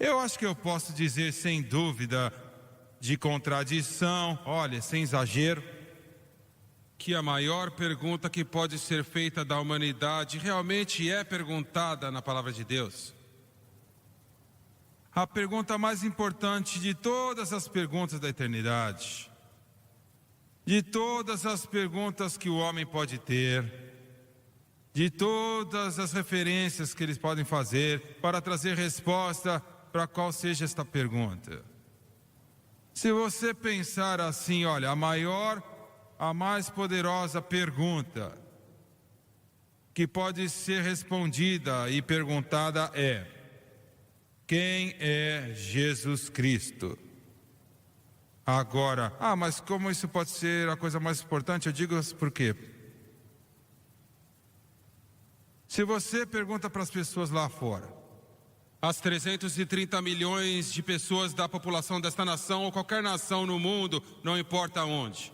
Eu acho que eu posso dizer sem dúvida de contradição, olha, sem exagero, que a maior pergunta que pode ser feita da humanidade realmente é perguntada na palavra de Deus. A pergunta mais importante de todas as perguntas da eternidade, de todas as perguntas que o homem pode ter, de todas as referências que eles podem fazer para trazer resposta para qual seja esta pergunta. Se você pensar assim, olha, a mais poderosa pergunta que pode ser respondida e perguntada é: quem é Jesus Cristo? Agora, mas como isso pode ser a coisa mais importante? Eu digo por quê? Se você pergunta para as pessoas lá fora, as 330 milhões de pessoas da população desta nação ou qualquer nação no mundo, não importa onde.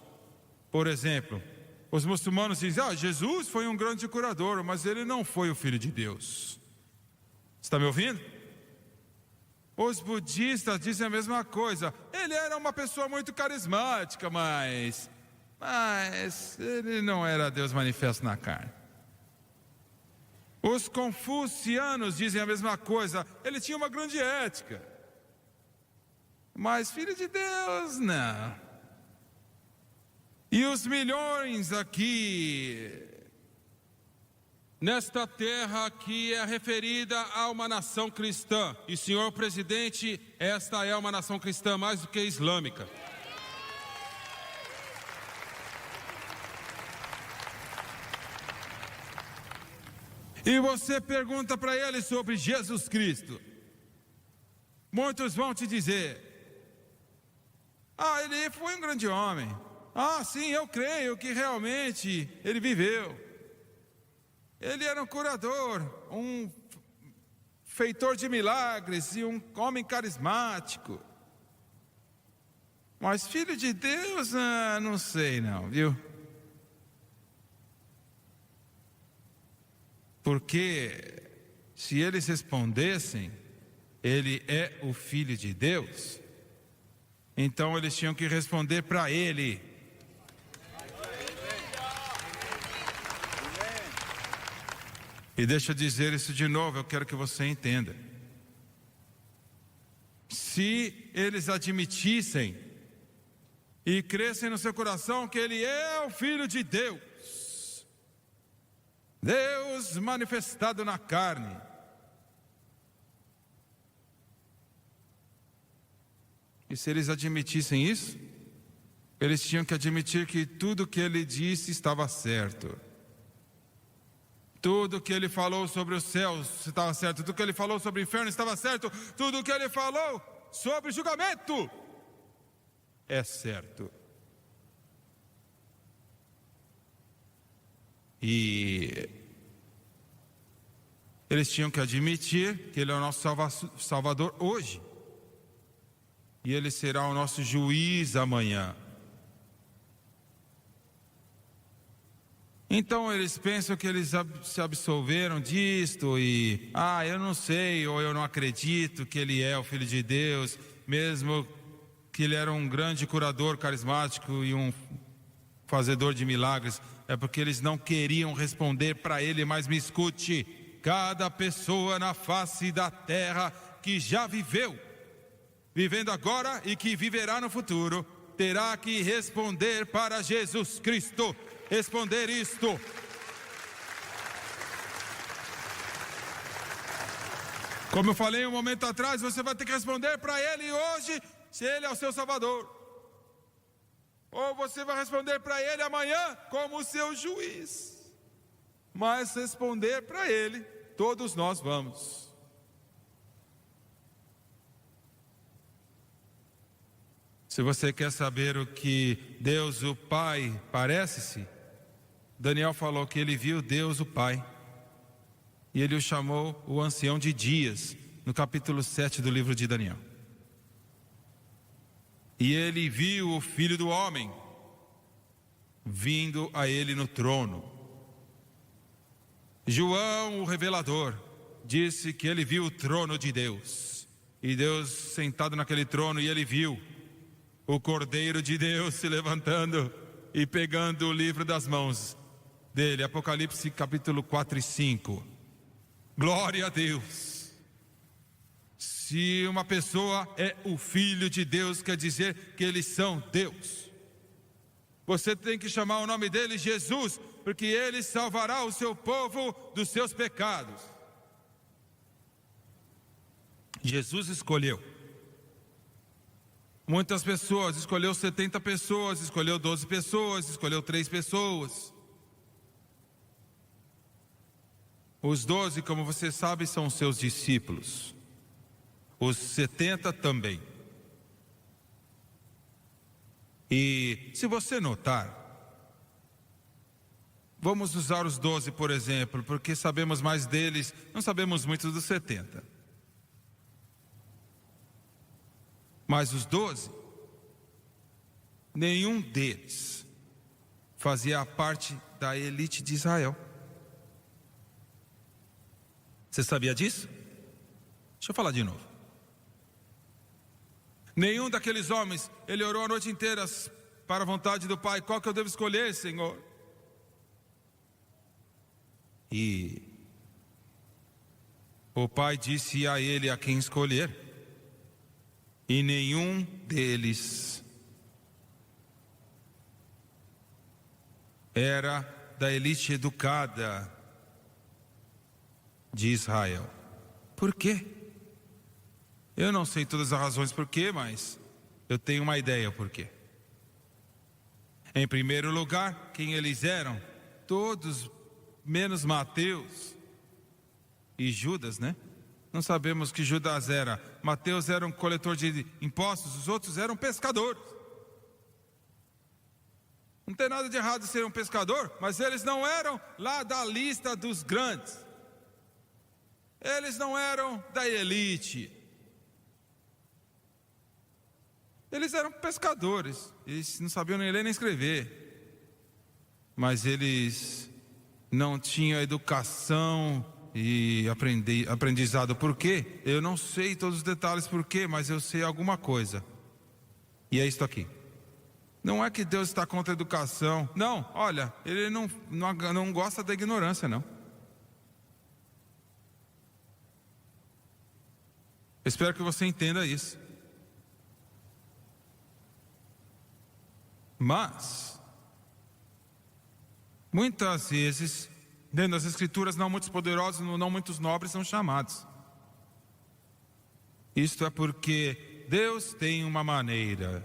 Por exemplo, os muçulmanos dizem: Jesus foi um grande curador, mas ele não foi o Filho de Deus. Está me ouvindo? Os budistas dizem a mesma coisa. Ele era uma pessoa muito carismática, mas ele não era Deus manifesto na carne. Os confucianos dizem a mesma coisa. Ele tinha uma grande ética, mas Filho de Deus, não. E os milhões aqui nesta terra que é referida a uma nação cristã, e senhor presidente, esta é uma nação cristã mais do que islâmica. E você pergunta para eles sobre Jesus Cristo, muitos vão te dizer: ele foi um grande homem. Sim, eu creio que realmente ele viveu. Ele era um curador, um feitor de milagres e um homem carismático. Mas Filho de Deus, não sei não, viu? Porque se eles respondessem, ele é o Filho de Deus, então eles tinham que responder para ele. E deixa eu dizer isso de novo, eu quero que você entenda. Se eles admitissem e crescem no seu coração que ele é o Filho de Deus, Deus manifestado na carne, e se eles admitissem isso, eles tinham que admitir que tudo que ele disse estava certo. Tudo que ele falou sobre os céus estava certo. Tudo que ele falou sobre o inferno estava certo. Tudo que ele falou sobre o julgamento é certo. E eles tinham que admitir que ele é o nosso Salvador hoje. E ele será o nosso juiz amanhã. Então eles pensam que eles se absolveram disto e eu não sei, ou eu não acredito que ele é o Filho de Deus, mesmo que ele era um grande curador carismático e um fazedor de milagres. É porque eles não queriam responder para ele. Mas me escute: cada pessoa na face da terra que já viveu, vivendo agora e que viverá no futuro, terá que responder para Jesus Cristo. Responder isto: como eu falei um momento atrás, você vai ter que responder para ele hoje se ele é o seu Salvador, ou você vai responder para ele amanhã como o seu juiz. Mas responder para ele, todos nós vamos. Se você quer saber o que Deus o Pai parece-se, Daniel falou que ele viu Deus o Pai, e ele o chamou o ancião de dias, no capítulo 7 do livro de Daniel. E ele viu o Filho do Homem vindo a ele no trono. João, o revelador, disse que ele viu o trono de Deus. E Deus sentado naquele trono, e ele viu o Cordeiro de Deus se levantando e pegando o livro das mãos dele. Apocalipse capítulo 4 e 5. Glória a Deus. Se uma pessoa é o Filho de Deus, quer dizer que eles são Deus. Você tem que chamar o nome dele Jesus, porque ele salvará o seu povo dos seus pecados. Jesus escolheu. Muitas pessoas, escolheu 70 pessoas, escolheu 12 pessoas, escolheu 3 pessoas. Os 12, como você sabe, são os seus discípulos. Os 70 também. E se você notar, vamos usar os 12 por exemplo, porque sabemos mais deles, não sabemos muito dos 70. Mas os 12, nenhum deles fazia parte da elite de Israel. Você sabia disso? Deixa eu falar de novo. Nenhum daqueles homens, ele orou a noite inteira para a vontade do Pai. Qual que eu devo escolher, Senhor? E o Pai disse a ele a quem escolher. E nenhum deles era da elite educada de Israel. Por quê? Eu não sei todas as razões por quê, mas eu tenho uma ideia por quê. Em primeiro lugar, quem eles eram? Todos, menos Mateus e Judas, né? Não sabemos que Judas era. Mateus era um coletor de impostos, os outros eram pescadores. Não tem nada de errado ser um pescador, mas eles não eram lá da lista dos grandes. Eles não eram da elite. Eles eram pescadores. Eles não sabiam nem ler nem escrever. Mas eles não tinham educação e aprendizado. Por quê? Eu não sei todos os detalhes por quê, mas eu sei alguma coisa. E é isto aqui. Não é que Deus está contra a educação. Não, olha, ele não gosta da ignorância, não. Eu espero que você entenda isso. Mas muitas vezes, dentro das Escrituras, não muitos poderosos, não muitos nobres são chamados. Isto é porque Deus tem uma maneira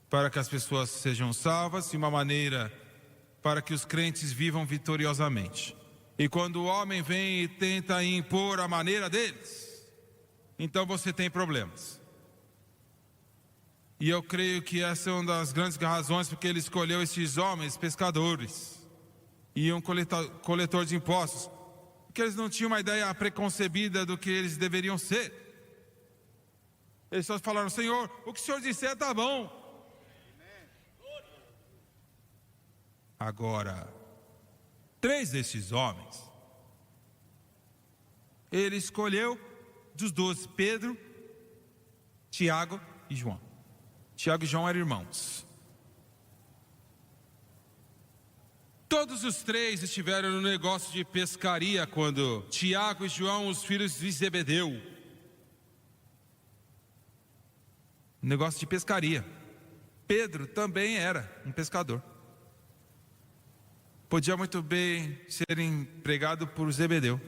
para que as pessoas sejam salvas e uma maneira para que os crentes vivam vitoriosamente. E quando o homem vem e tenta impor a maneira deles, então você tem problemas. E eu creio que essa é uma das grandes razões porque ele escolheu esses homens pescadores e um coletor de impostos, porque eles não tinham uma ideia preconcebida do que eles deveriam ser. Eles só falaram: Senhor, o que o Senhor disser está bom. Agora, 3 desses homens, ele escolheu dos 12, Pedro, Tiago e João. Tiago e João eram irmãos. Todos os 3 estiveram no negócio de pescaria quando Tiago e João, os filhos de Zebedeu. Negócio de pescaria. Pedro também era um pescador. Podia muito bem ser empregado por Zebedeu.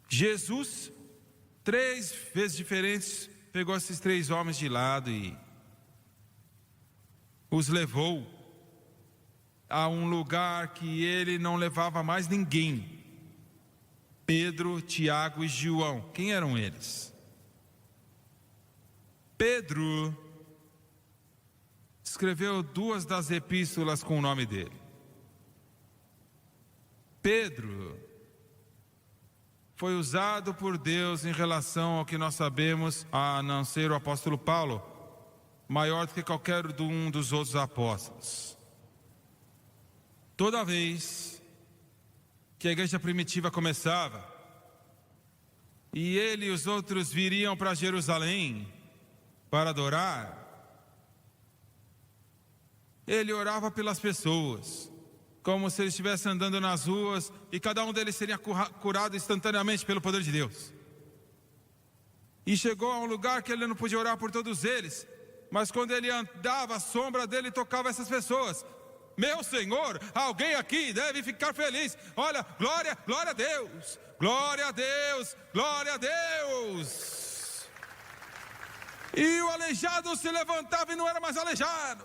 Jesus, 3 vezes diferentes, pegou esses 3 homens de lado e os levou a um lugar que ele não levava mais ninguém. Pedro, Tiago e João. Quem eram eles? Pedro escreveu 2 das epístolas com o nome dele. Pedro foi usado por Deus em relação ao que nós sabemos, a não ser o apóstolo Paulo, maior do que qualquer um dos outros apóstolos. Toda vez que a igreja primitiva começava, e ele e os outros viriam para Jerusalém para adorar, ele orava pelas pessoas, como se ele estivesse andando nas ruas e cada um deles seria curado instantaneamente pelo poder de Deus. E chegou a um lugar que ele não podia orar por todos eles, mas quando ele andava, a sombra dele tocava essas pessoas. Meu Senhor, alguém aqui deve ficar feliz. Olha, glória, glória a Deus, glória a Deus, glória a Deus. E o aleijado se levantava e não era mais aleijado.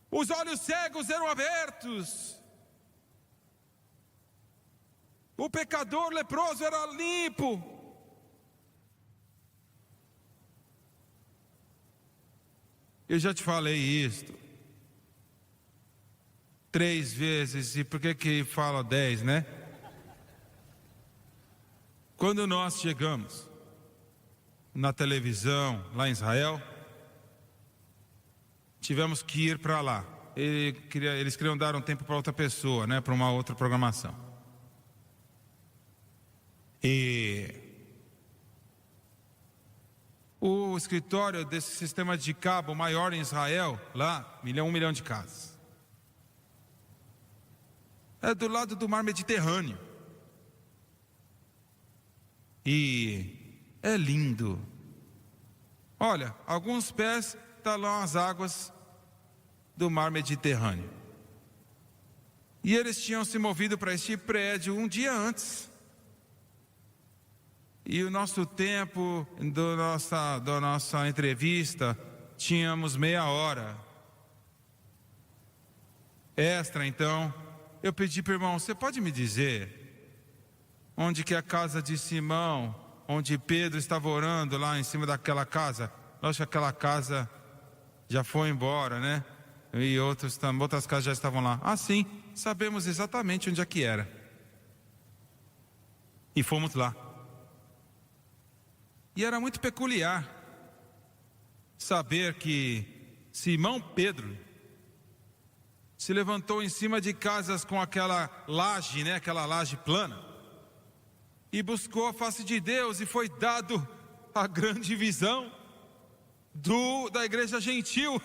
Os olhos cegos eram abertos. O pecador leproso era limpo. Eu já te falei isto 3 vezes, e por que fala 10, né? Quando nós chegamos na televisão, lá em Israel, tivemos que ir para lá. Eles queriam dar um tempo para outra pessoa, né? Para uma outra programação. E o escritório desse sistema de cabo maior em Israel, lá, 1 milhão de casas. É do lado do mar Mediterrâneo. E é lindo. Olha, alguns pés estão lá as águas do mar Mediterrâneo. E eles tinham se movido para este prédio um dia antes. E o nosso tempo da nossa entrevista, tínhamos meia hora extra. Então eu pedi para o irmão: você pode me dizer onde que é a casa de Simão, onde Pedro estava orando lá em cima daquela casa? Lógico que aquela casa já foi embora, né? E outras casas já estavam lá. Ah, sim, sabemos exatamente onde é que era. E fomos lá. E era muito peculiar saber que Simão Pedro se levantou em cima de casas com aquela laje, né? Aquela laje plana, e buscou a face de Deus, e foi dado a grande visão da igreja gentil.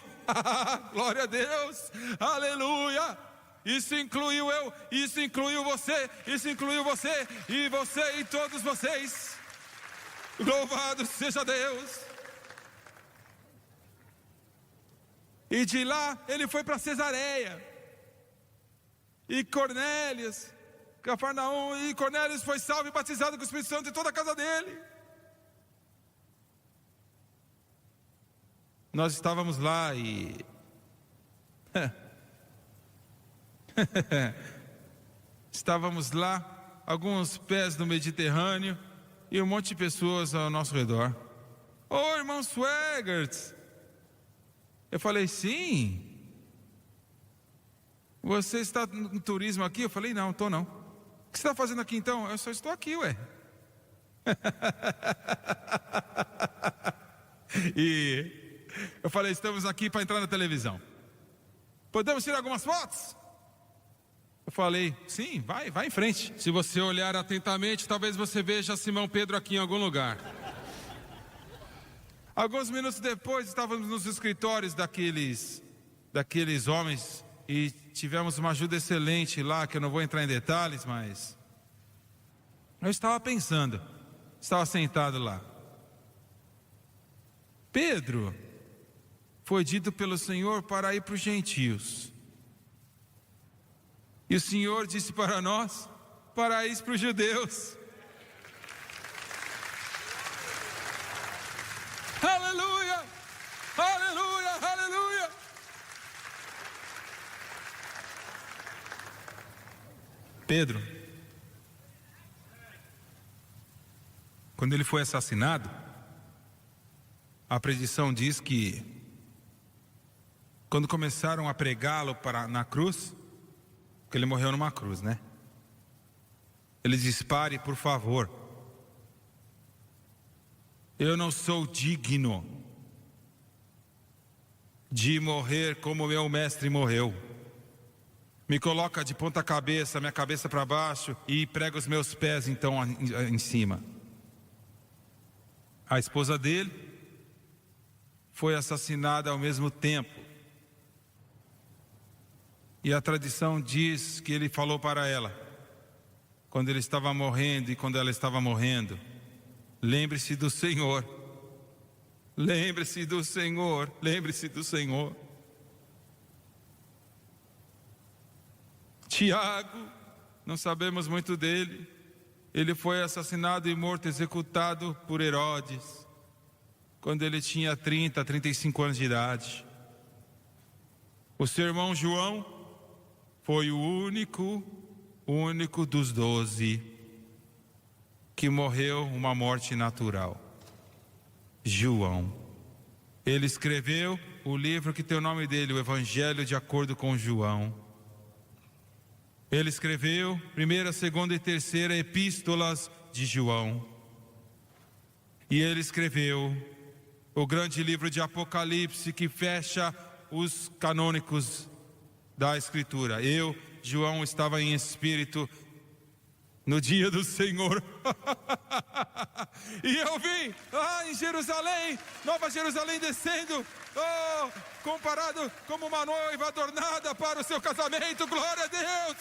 Glória a Deus, aleluia. Isso incluiu eu, isso incluiu você, isso incluiu você, e você e todos vocês. Louvado seja Deus. E de lá ele foi para Cesareia. E Cornélios, Cafarnaum, e Cornélios foi salvo e batizado com o Espírito Santo em toda a casa dele. Nós estávamos lá e estávamos lá, alguns pés no Mediterrâneo, e um monte de pessoas ao nosso redor. Ô, irmão Swegert. Eu falei: sim. Você está no turismo aqui? Eu falei: não, estou não. O que você está fazendo aqui então? Eu só estou aqui, ué. E eu falei: estamos aqui para entrar na televisão. Podemos tirar algumas fotos? Eu falei: sim, vai em frente. Se você olhar atentamente, talvez você veja Simão Pedro aqui em algum lugar. Alguns minutos depois, estávamos nos escritórios daqueles homens, e tivemos uma ajuda excelente lá, que eu não vou entrar em detalhes, mas eu estava pensando, estava sentado lá. Pedro foi dito pelo Senhor para ir para os gentios. E o Senhor disse para nós, para ir para os judeus. Aleluia, aleluia, aleluia. Pedro, quando ele foi assassinado, a predição diz que quando começaram a pregá-lo na cruz, porque ele morreu numa cruz, né? Ele diz: pare, por favor. Eu não sou digno de morrer como meu mestre morreu. me coloca de ponta cabeça, minha cabeça para baixo, e prega os meus pés então em cima. A esposa dele foi assassinada ao mesmo tempo. E a tradição diz que ele falou para ela, quando ele estava morrendo e quando ela estava morrendo: lembre-se do Senhor, lembre-se do Senhor, lembre-se do Senhor. Tiago, não sabemos muito dele. Ele foi assassinado e morto, executado por Herodes, quando ele tinha 35 anos de idade. O seu irmão João foi o único dos 12 que morreu uma morte natural. João. Ele escreveu o livro que tem o nome dele, o Evangelho de acordo com João. Ele escreveu 1ª, 2ª e 3ª epístolas de João. E ele escreveu o grande livro de Apocalipse, que fecha os canônicos da Escritura. Eu, João, estava em espírito no dia do Senhor. E eu vi em Jerusalém, Nova Jerusalém descendo, comparado como uma noiva adornada para o seu casamento. Glória a Deus,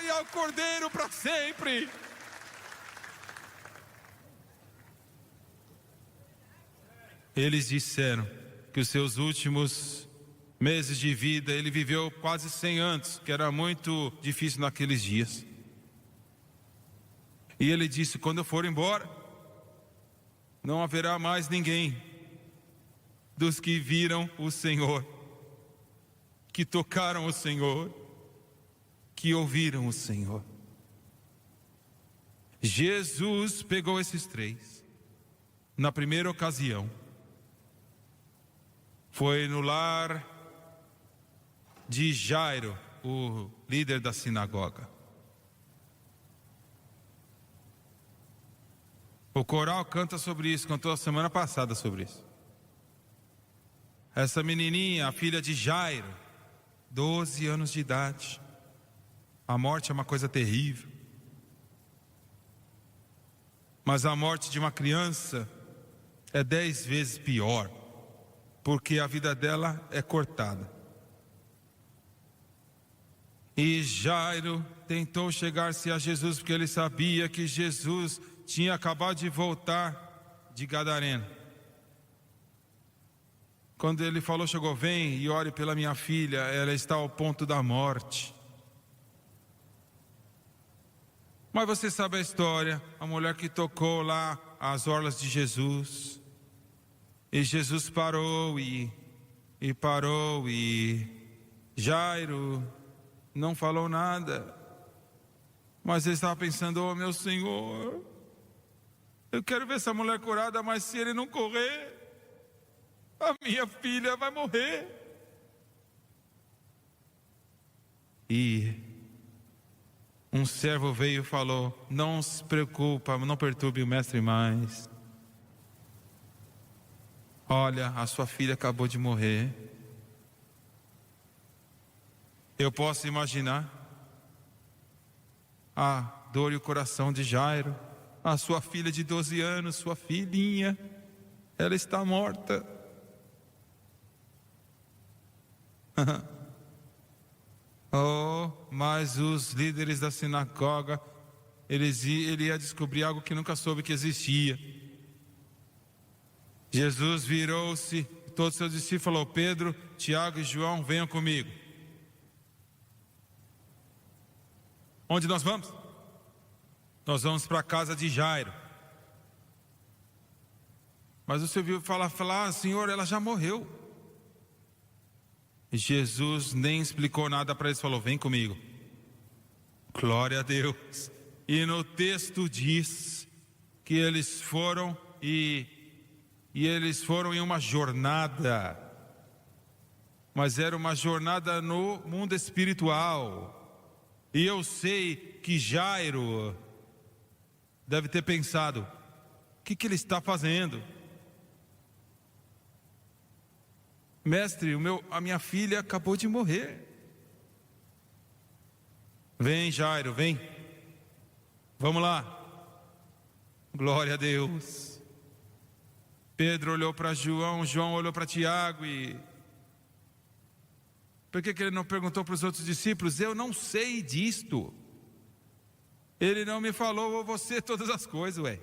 e ao Cordeiro para sempre. Eles disseram que os seus últimos meses de vida, ele viveu quase 100 anos, que era muito difícil naqueles dias. E ele disse: quando eu for embora, não haverá mais ninguém dos que viram o Senhor, que tocaram o Senhor, que ouviram o Senhor. Jesus pegou esses 3. Na primeira ocasião, foi no lar de Jairo, o líder da sinagoga. O coral canta sobre isso, cantou a semana passada sobre isso. Essa menininha, a filha de Jairo, 12 anos de idade. A morte é uma coisa terrível. Mas a morte de uma criança é 10 vezes pior, porque a vida dela é cortada. E Jairo tentou chegar-se a Jesus, porque ele sabia que Jesus tinha acabado de voltar de Gadareno. Quando ele falou, chegou: vem e ore pela minha filha, ela está ao ponto da morte. Mas você sabe a história, a mulher que tocou lá as orlas de Jesus. E Jesus parou e parou, e Jairo não falou nada. Mas ele estava pensando: oh meu Senhor, eu quero ver essa mulher curada, mas se ele não correr, a minha filha vai morrer. E um servo veio e falou: não se preocupa, não perturbe o mestre mais. Olha, a sua filha acabou de morrer. Eu posso imaginar a dor e o coração de Jairo. A sua filha de 12 anos, sua filhinha, ela está morta. Mas os líderes da sinagoga, ele ia descobrir algo que nunca soube que existia. Jesus virou-se, todos os seus discípulos, falou: Pedro, Tiago e João, venham comigo. Onde nós vamos? Nós vamos para a casa de Jairo. Mas você viu falar: Senhor, ela já morreu. E Jesus nem explicou nada para eles, falou: vem comigo. Glória a Deus. E no texto diz que eles foram e eles foram em uma jornada, mas era uma jornada no mundo espiritual. E eu sei que Jairo deve ter pensado: o que ele está fazendo? Mestre, a minha filha acabou de morrer. Vem, Jairo, vem. Vamos lá. Glória a Deus. Pedro olhou para João, João olhou para Tiago e... Por que ele não perguntou para os outros discípulos? Eu não sei disto. Ele não me falou a você todas as coisas, ué.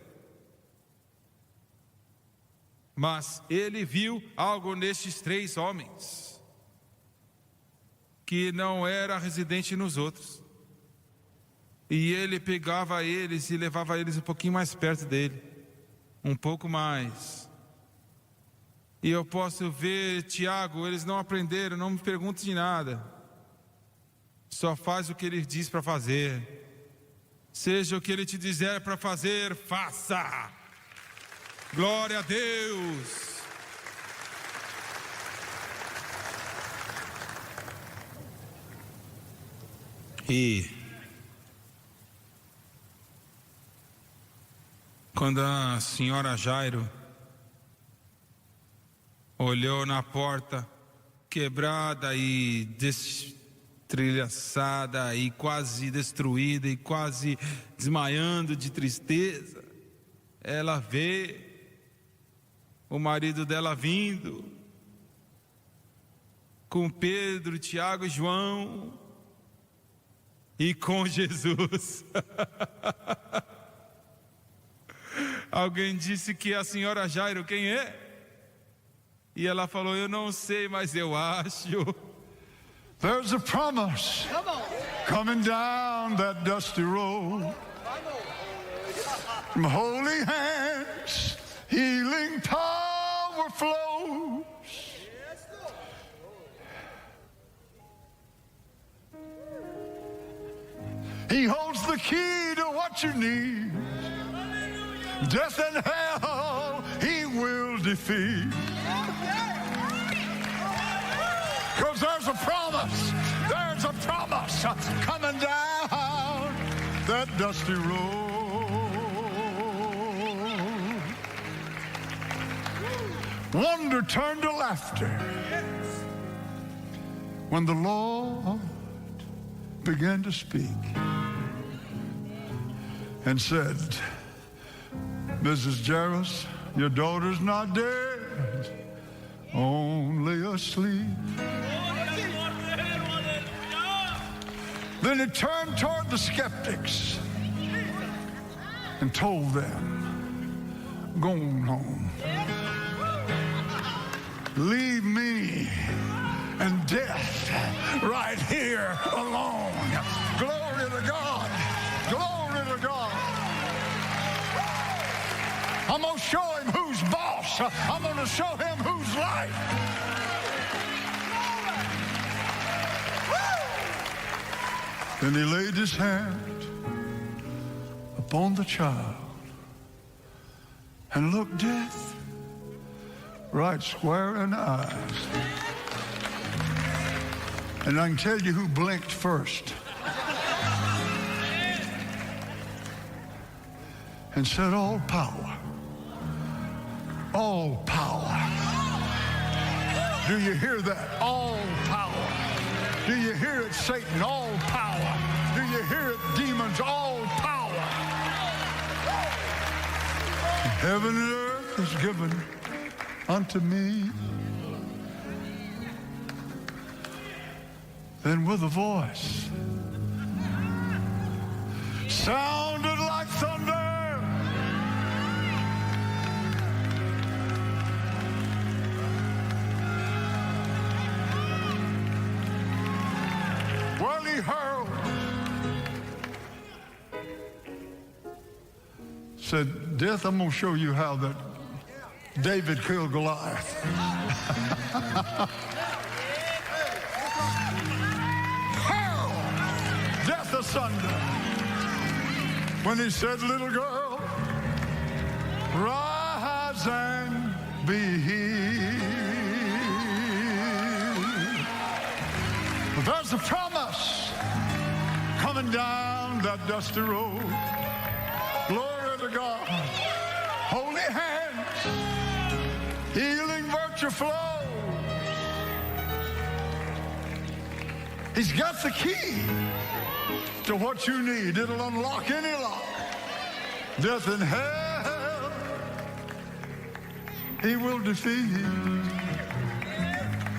Mas ele viu algo nestes 3 homens que não era residente nos outros. E ele pegava eles e levava eles um pouquinho mais perto dele. Um pouco mais. E eu posso ver, Tiago, eles não aprenderam, não me perguntem de nada. Só faz o que ele diz para fazer. Seja o que ele te dizer para fazer, faça. Glória a Deus. E quando a senhora Jairo olhou na porta, quebrada e destrilhaçada e quase destruída e quase desmaiando de tristeza, ela vê o marido dela vindo com Pedro, Tiago e João e com Jesus. Alguém disse que a senhora Jairo, quem é? E ela falou, eu não sei, mas eu acho. There's a promise coming down that dusty road. From holy hands, healing power flows. He holds the key to what you need. Death and hell, he will defeat. Because there's a promise coming down that dusty road. Wonder turned to laughter when the Lord began to speak and said, Mrs. Jairus, your daughter's not dead, only asleep. Then he turned toward the skeptics and told them, go on home. Leave me and death right here alone. Glory to God. Glory to God. I'm going to show him who's boss. I'm going to show him who's right. Then he laid his hand upon the child and looked death right square in the eyes. And I can tell you who blinked first. And said, all power. All power. Do you hear that? All power. Do you hear it, Satan? All power. Do you hear it, demons? All power. Heaven and earth is given unto me. Then with a voice sounded like thunder, well, he hurled, said, Death, I'm going to show you how that David killed Goliath. Death asunder. When he said, little girl, rise and be healed. But there's a promise coming down that dusty road. Glory to God. Holy hands, healing virtue flows. He's got the key to what you need. It'll unlock any lock. Death and hell, he will defeat.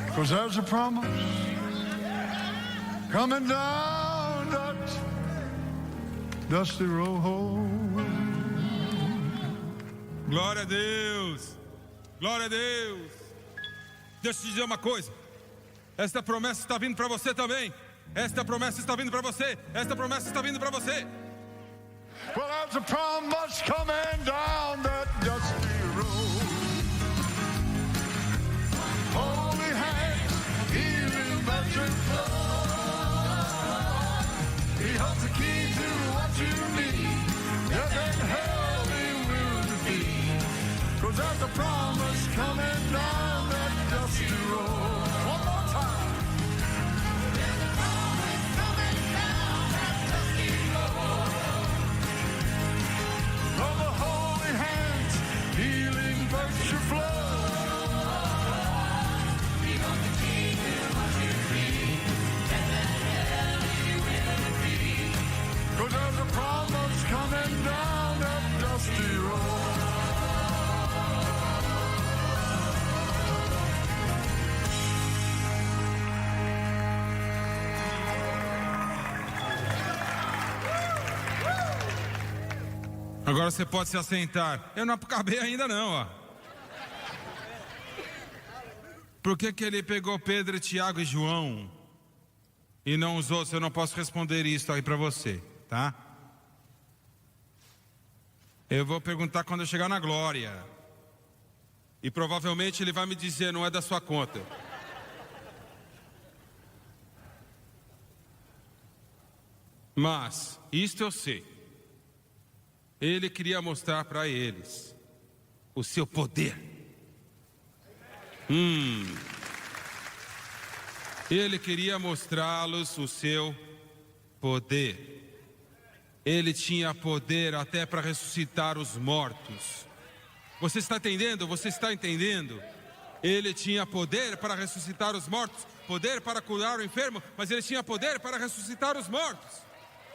Because there's a promise coming down that dusty road. Glória a Deus. Glória a Deus. Deixa eu te dizer uma coisa. Esta promessa está vindo para você também. Esta promessa está vindo para você. Esta promessa está vindo para você. Well, there's a promise coming down that dusty road. Holy hands, healing virtue flow. He holds the key to what you need. Death and hell he will defeat. 'Cause there's a promise coming down that dusty road. One more time. There's a promise coming down that dusty road. From the holy hands, healing virtue flow. He holds the key to what you need. Death and hell he will defeat. 'Cause there's a promise coming down that dusty road. Agora você pode se assentar. Eu não acabei ainda não, ó. Por que ele pegou Pedro, Tiago e João e não os outros? Eu não posso responder isso aí para você, tá? Eu vou perguntar quando eu chegar na glória. E provavelmente ele vai me dizer, não é da sua conta. Mas, isto eu sei. Ele queria mostrar para eles o seu poder. Ele queria mostrá-los o seu poder. Ele tinha poder até para ressuscitar os mortos. Você está entendendo? Você está entendendo? Ele tinha poder para ressuscitar os mortos, poder para curar o enfermo, mas ele tinha poder para ressuscitar os mortos.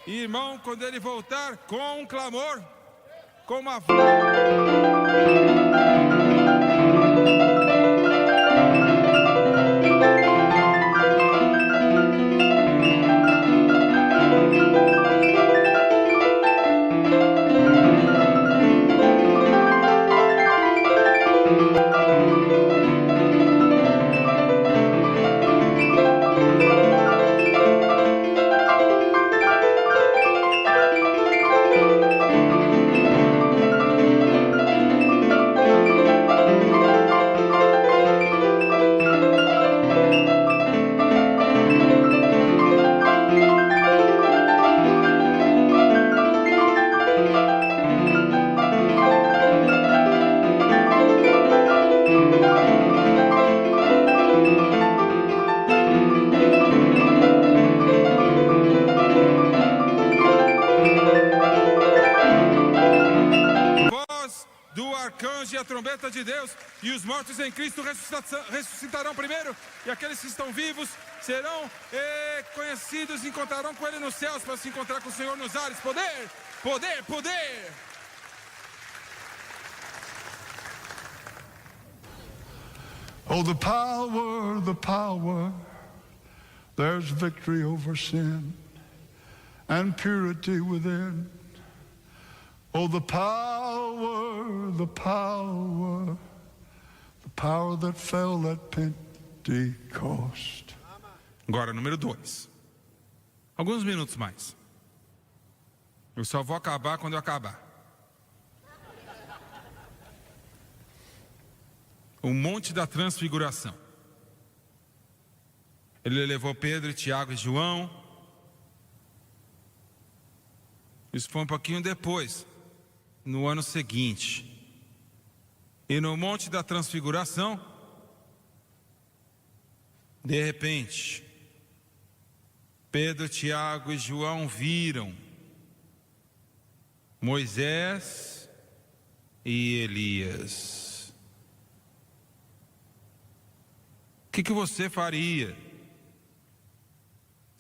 E, irmão, quando ele voltar com um clamor, com uma arcanjo e a trombeta de Deus, e os mortos em Cristo ressuscitarão primeiro, e aqueles que estão vivos serão conhecidos e encontrarão com Ele nos céus, para se encontrar com o Senhor nos ares. Poder, poder, poder. Oh, the power, there's victory over sin and purity within. Oh, the power that fell at Pentecost. Agora, número 2. Alguns minutos mais. Eu só vou acabar quando eu acabar. O Monte da Transfiguração. Ele levou Pedro, Tiago e João. Isso foi um pouquinho depois, no ano seguinte. E no Monte da Transfiguração, de repente, Pedro, Tiago e João viram Moisés e Elias. O que você faria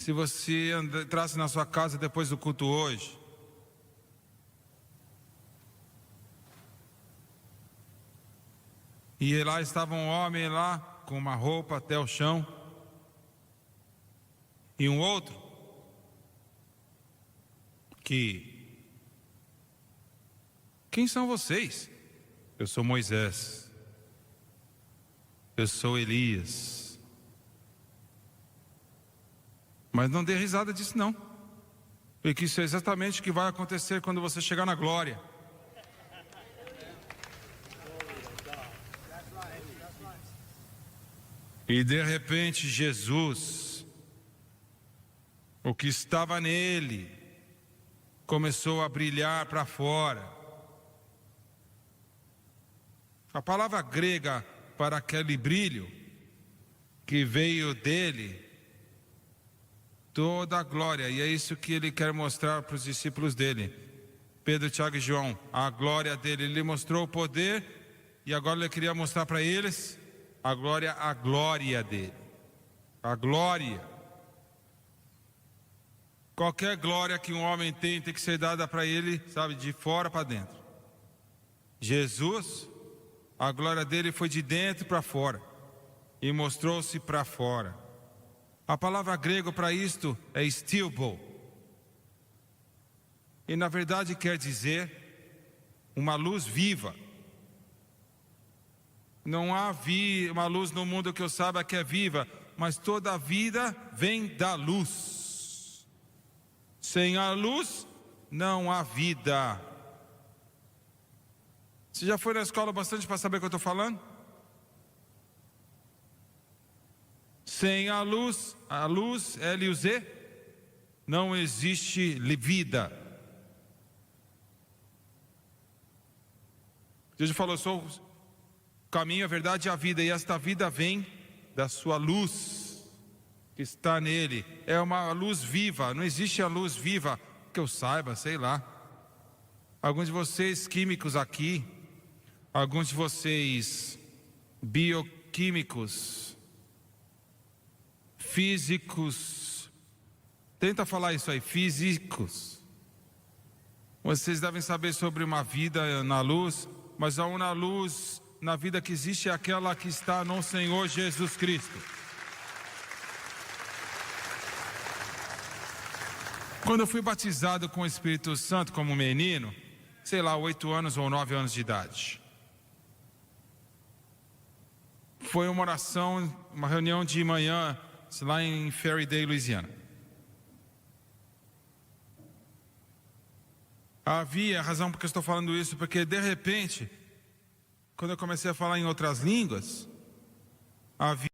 Se você entrasse na sua casa depois do culto hoje, e lá estava um homem lá com uma roupa até o chão, e um outro que: quem são vocês? Eu sou Moisés, eu sou Elias. Mas não dê risada disso não, porque isso é exatamente o que vai acontecer quando você chegar na glória. E de repente Jesus, o que estava nele, começou a brilhar para fora. A palavra grega para aquele brilho que veio dele, toda a glória, e é isso que ele quer mostrar para os discípulos dele, Pedro, Tiago e João, a glória dele. Ele mostrou o poder, e agora ele queria mostrar para eles a glória dele, a glória. Qualquer glória que um homem tem que ser dada para ele, sabe, de fora para dentro. Jesus, a glória dele foi de dentro para fora, e mostrou-se para fora. A palavra grega para isto é stilbo, e na verdade quer dizer uma luz viva. Não há uma luz no mundo que eu saiba que é viva, mas toda a vida vem da luz. Sem a luz não há vida. Você já foi na escola bastante para saber o que eu estou falando? Sem a luz, L-U-Z, não existe vida. Jesus falou: sou o caminho, a verdade e a vida, e esta vida vem da sua luz que está nele. É uma luz viva, não existe a luz viva que eu saiba, sei lá. Alguns de vocês químicos aqui, alguns de vocês bioquímicos, físicos, tenta falar isso aí, físicos. Vocês devem saber sobre uma vida na luz, mas a única luz na vida que existe é aquela que está no Senhor Jesus Cristo. Quando eu fui batizado com o Espírito Santo como menino, sei lá, 8 anos ou 9 anos de idade, foi uma oração, uma reunião de manhã lá em Ferryday, Louisiana. Havia, a razão porque eu estou falando isso, porque de repente, quando eu comecei a falar em outras línguas, havia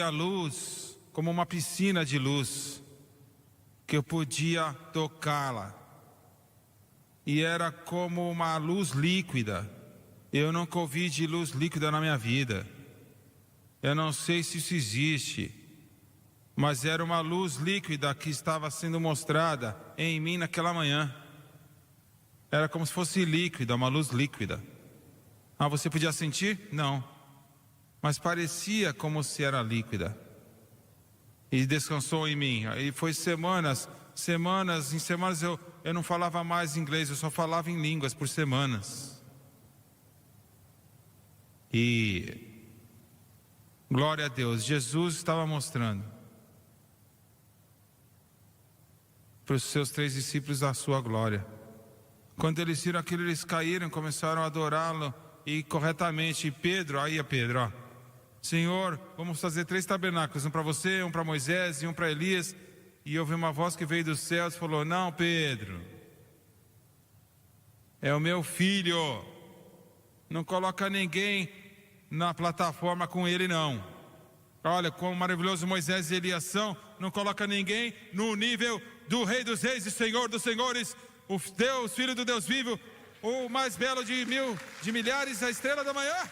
via luz como uma piscina de luz, que eu podia tocá-la. E era como uma luz líquida. Eu nunca ouvi de luz líquida na minha vida. Eu não sei se isso existe, mas era uma luz líquida que estava sendo mostrada em mim naquela manhã. Era como se fosse líquida, uma luz líquida. Ah, você podia sentir? Não. Mas parecia como se era líquida. E descansou em mim. E foi semanas eu não falava mais inglês, eu só falava em línguas por semanas. E glória a Deus, Jesus estava mostrando para os seus 3 discípulos a sua glória. Quando eles viram aquilo, eles caíram, começaram a adorá-lo e corretamente. E Pedro, ó, Senhor, vamos fazer 3 tabernáculos, um para você, um para Moisés e um para Elias. E ouvi uma voz que veio dos céus e falou: não, Pedro, é o meu filho, não coloca ninguém na plataforma com ele não. Olha, como maravilhoso Moisés e Elias são, não coloca ninguém no nível do Rei dos Reis e Senhor dos Senhores, o Deus, Filho do Deus vivo, o mais belo de milhares, a estrela da manhã.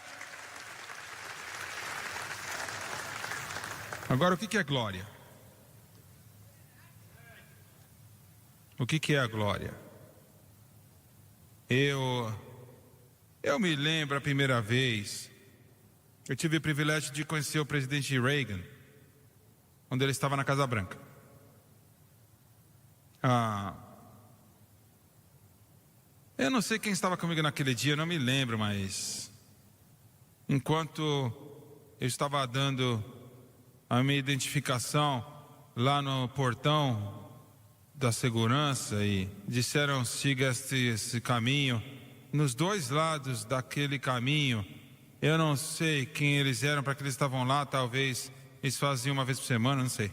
Agora, o que é glória? O que é a glória? Eu me lembro a primeira vez, eu tive o privilégio de conhecer o presidente Reagan, quando ele estava na Casa Branca. Eu não sei quem estava comigo naquele dia, eu não me lembro, mas enquanto eu estava dando a minha identificação lá no portão da segurança e disseram: siga esse caminho. Nos 2 lados daquele caminho, eu não sei quem eles eram, para que eles estavam lá, talvez eles faziam uma vez por semana, não sei.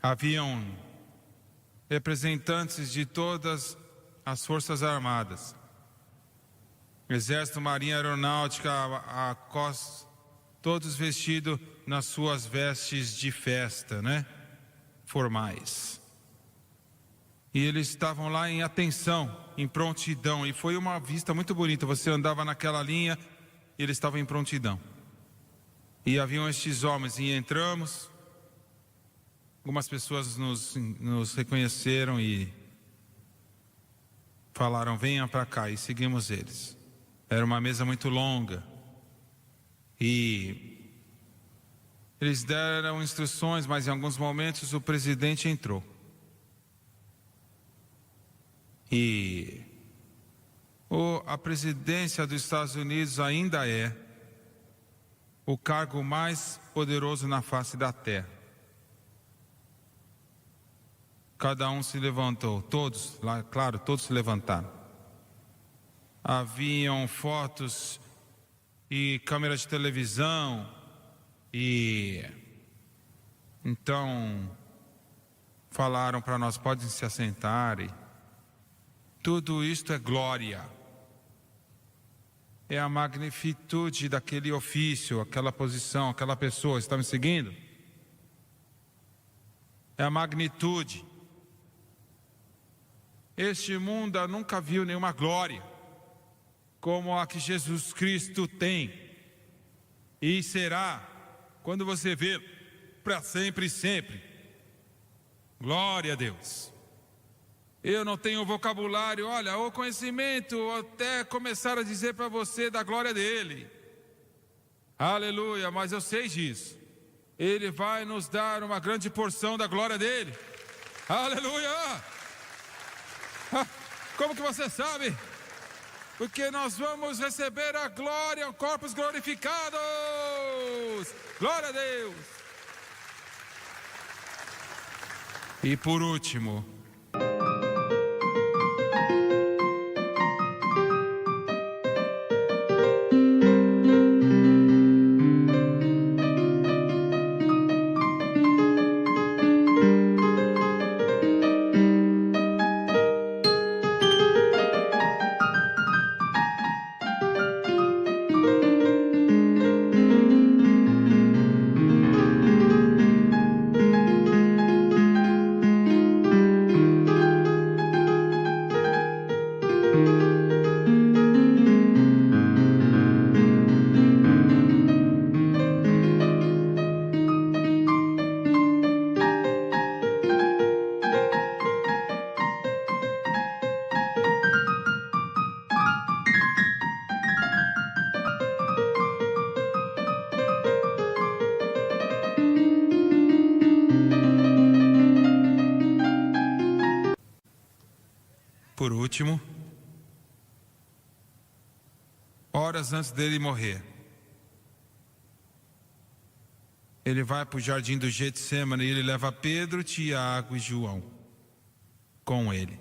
Haviam representantes de todas as forças armadas, Exército, Marinha, Aeronáutica, a Costa, todos vestidos nas suas vestes de festa, né? Formais. E eles estavam lá em atenção, em prontidão. E foi uma vista muito bonita. Você andava naquela linha e eles estavam em prontidão. E haviam estes homens. E entramos. Algumas pessoas nos reconheceram e falaram: venham para cá. E seguimos eles. Era uma mesa muito longa. E eles deram instruções, mas em alguns momentos o presidente entrou. E a presidência dos Estados Unidos ainda é o cargo mais poderoso na face da terra. Cada um se levantou, todos, lá, claro, todos se levantaram. Haviam fotos e câmeras de televisão e então falaram para nós: podem se assentar. E tudo isto é glória. É a magnitude daquele ofício, aquela posição, aquela pessoa. Está me seguindo? É a magnitude. Este mundo nunca viu nenhuma glória como a que Jesus Cristo tem e será quando você vê para sempre e sempre. Glória a Deus. Eu não tenho vocabulário, olha, ou conhecimento, ou até começar a dizer para você da glória dele. Aleluia, mas eu sei disso. Ele vai nos dar uma grande porção da glória dele. Aleluia! Como que você sabe? Porque nós vamos receber a glória, corpos glorificados. Glória a Deus. E por último, por último, horas antes dele morrer, ele vai para o jardim do Getsemane e ele leva Pedro, Tiago e João com ele.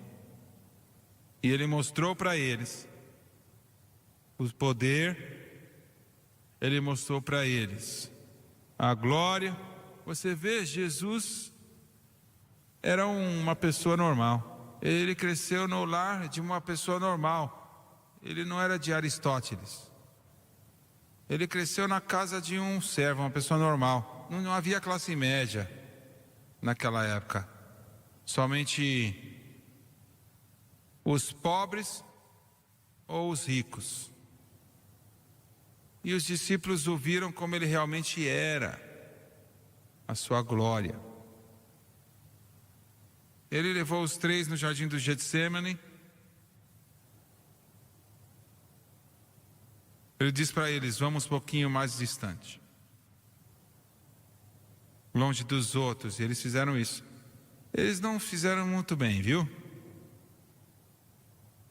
E ele mostrou para eles o poder, ele mostrou para eles a glória. Você vê, Jesus era uma pessoa normal. Ele cresceu no lar de uma pessoa normal. Ele não era de Aristóteles. Ele cresceu na casa de um servo, uma pessoa normal. Não havia classe média naquela época. Somente os pobres ou os ricos. E os discípulos o viram como ele realmente era, a sua glória. Ele levou os três no jardim do Getsemane. Ele diz para eles: vamos um pouquinho mais distante, longe dos outros. E eles fizeram isso. Eles não fizeram muito bem, viu?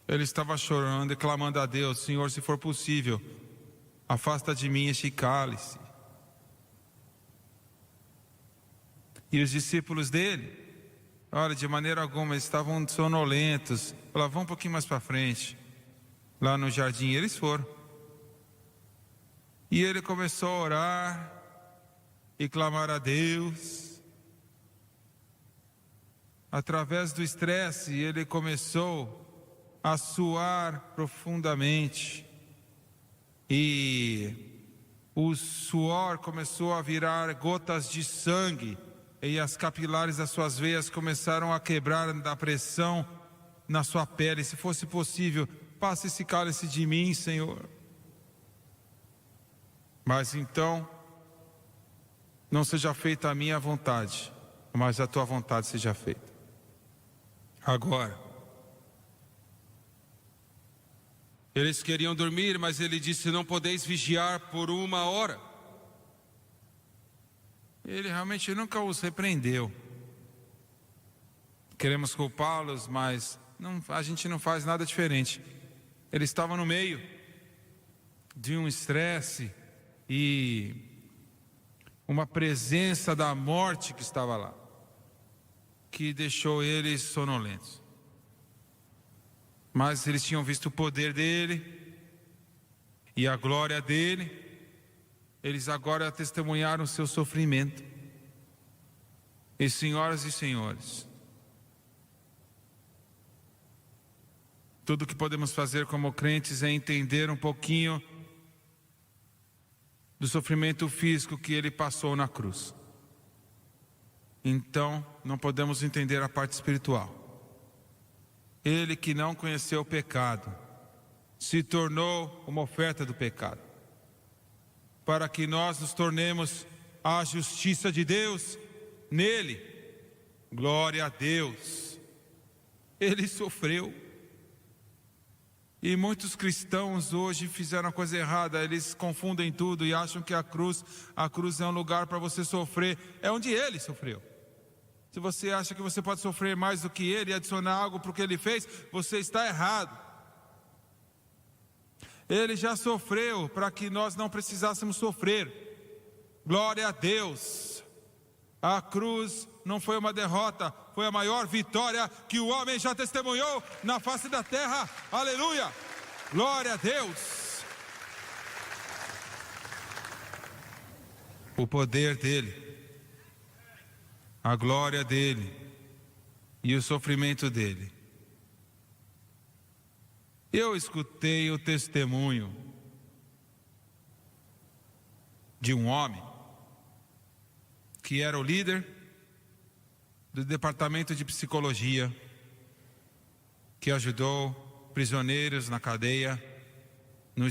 Ele estava chorando e clamando a Deus: Senhor, se for possível, afasta de mim este cálice. E os discípulos dele, olha, de maneira alguma, eles estavam sonolentos. Falaram: vamos um pouquinho mais para frente. Lá no jardim, eles foram. E ele começou a orar e clamar a Deus. Através do estresse, ele começou a suar profundamente. E o suor começou a virar gotas de sangue. E as capilares das suas veias começaram a quebrar da pressão na sua pele. Se fosse possível, passe esse cálice de mim, Senhor. Mas então, não seja feita a minha vontade, mas a tua vontade seja feita. Agora, eles queriam dormir, mas ele disse: não podeis vigiar por 1 hora. Ele realmente nunca os repreendeu. Queremos culpá-los, mas a gente não faz nada diferente. Ele estava no meio de um estresse e uma presença da morte que estava lá, que deixou eles sonolentos. Mas eles tinham visto o poder dele e a glória dele. Eles agora testemunharam o seu sofrimento. E senhoras e senhores, tudo que podemos fazer como crentes é entender um pouquinho do sofrimento físico que ele passou na cruz. Então, não podemos entender a parte espiritual. Ele que não conheceu o pecado, se tornou uma oferta do pecado, para que nós nos tornemos a justiça de Deus nele. Glória a Deus. Ele sofreu. E muitos cristãos hoje fizeram a coisa errada. Eles confundem tudo e acham que a cruz é um lugar para você sofrer. É onde ele sofreu. Se você acha que você pode sofrer mais do que ele e adicionar algo para o que ele fez, você está errado. Ele já sofreu para que nós não precisássemos sofrer. Glória a Deus. A cruz não foi uma derrota, foi a maior vitória que o homem já testemunhou na face da terra. Aleluia! Glória a Deus! O poder dele, a glória dele e o sofrimento dele. Eu escutei o testemunho de um homem que era o líder do departamento de psicologia, que ajudou prisioneiros na cadeia no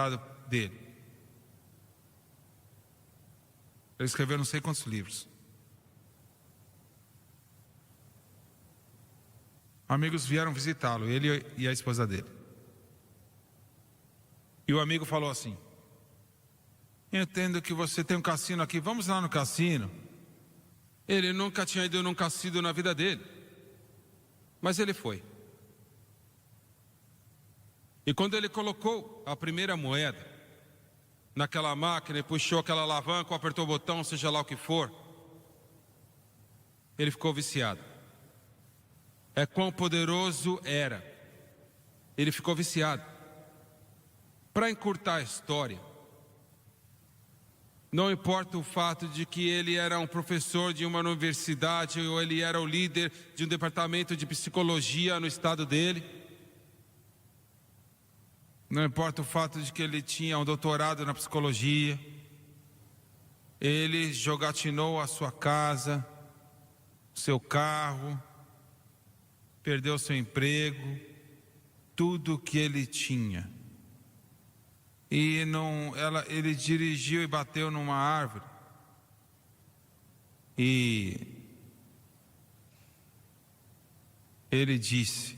coitado dele. Ele escreveu não sei quantos livros. Amigos vieram visitá-lo, ele e a esposa dele. E o amigo falou assim: eu entendo que você tem um cassino aqui, vamos lá no cassino. Ele nunca tinha ido num cassino na vida dele, mas ele foi. E quando ele colocou a primeira moeda naquela máquina e puxou aquela alavanca, ou apertou o botão, seja lá o que for, ele ficou viciado. É quão poderoso era. Ele ficou viciado. Para encurtar a história, não importa o fato de que ele era um professor de uma universidade ou ele era o líder de um departamento de psicologia no estado dele, não importa o fato de que ele tinha um doutorado na psicologia, ele jogatinou a sua casa, seu carro, perdeu seu emprego, tudo que ele tinha. E ele dirigiu e bateu numa árvore. E ele disse: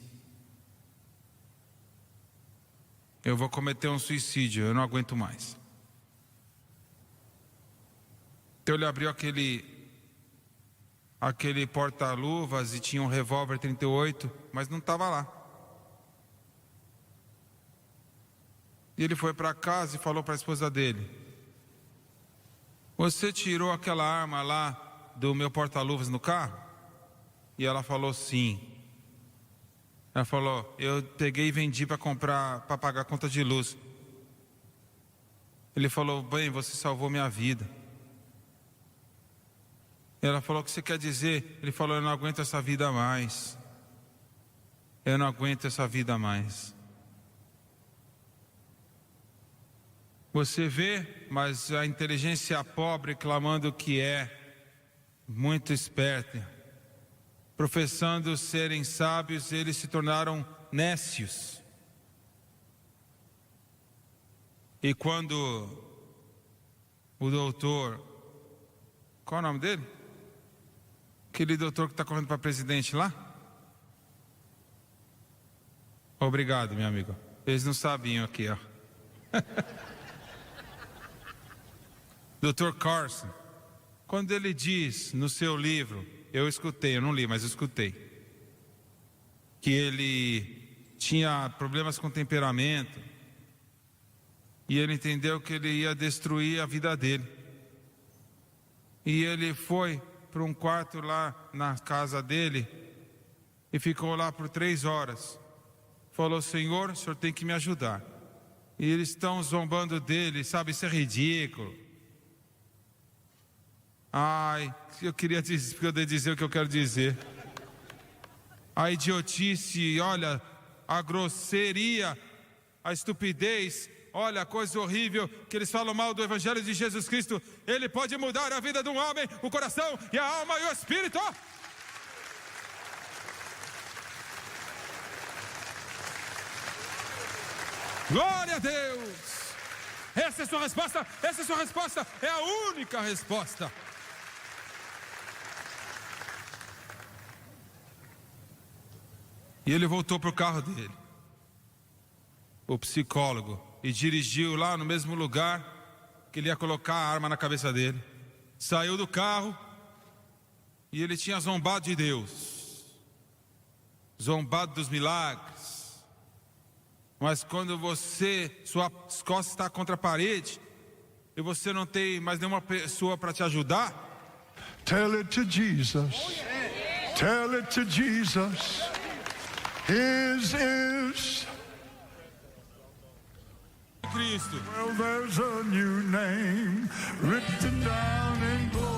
eu vou cometer um suicídio, eu não aguento mais. Então ele abriu aquele porta-luvas e tinha um revólver 38, mas não estava lá. E ele foi para casa e falou para a esposa dele: você tirou aquela arma lá do meu porta-luvas no carro? E ela falou: sim. Ela falou: eu peguei e vendi para pagar a conta de luz. Ele falou: bem, você salvou minha vida. Ela falou: o que você quer dizer? Ele falou: eu não aguento essa vida mais. Eu não aguento essa vida mais. Você vê, mas a inteligência pobre clamando que é muito esperta, professando serem sábios, eles se tornaram nécios. E quando o doutor, qual é o nome dele? Aquele doutor que está correndo para presidente lá? Obrigado, meu amigo. Eles não sabiam aqui, ó. Dr. Carson, quando ele diz no seu livro, eu escutei, eu não li, mas eu escutei, que ele tinha problemas com temperamento e ele entendeu que ele ia destruir a vida dele. E ele foi para um quarto lá na casa dele e ficou lá por 3 horas. Falou: Senhor, o Senhor tem que me ajudar. E eles estão zombando dele, sabe, isso é ridículo. Ai, eu queria poder dizer o que eu quero dizer. A idiotice, olha, a grosseria, a estupidez, olha a coisa horrível que eles falam mal do Evangelho de Jesus Cristo. Ele pode mudar a vida de um homem, o coração e a alma e o espírito. Glória a Deus! Essa é a sua resposta, essa é a sua resposta, é a única resposta. E ele voltou para o carro dele, o psicólogo, e dirigiu lá no mesmo lugar que ele ia colocar a arma na cabeça dele. Saiu do carro e ele tinha zombado de Deus, zombado dos milagres. Mas quando sua costas está contra a parede e você não tem mais nenhuma pessoa para te ajudar, tell it to Jesus. Tell it to Jesus. His is Cristo. Well, there's a new name written down in glory.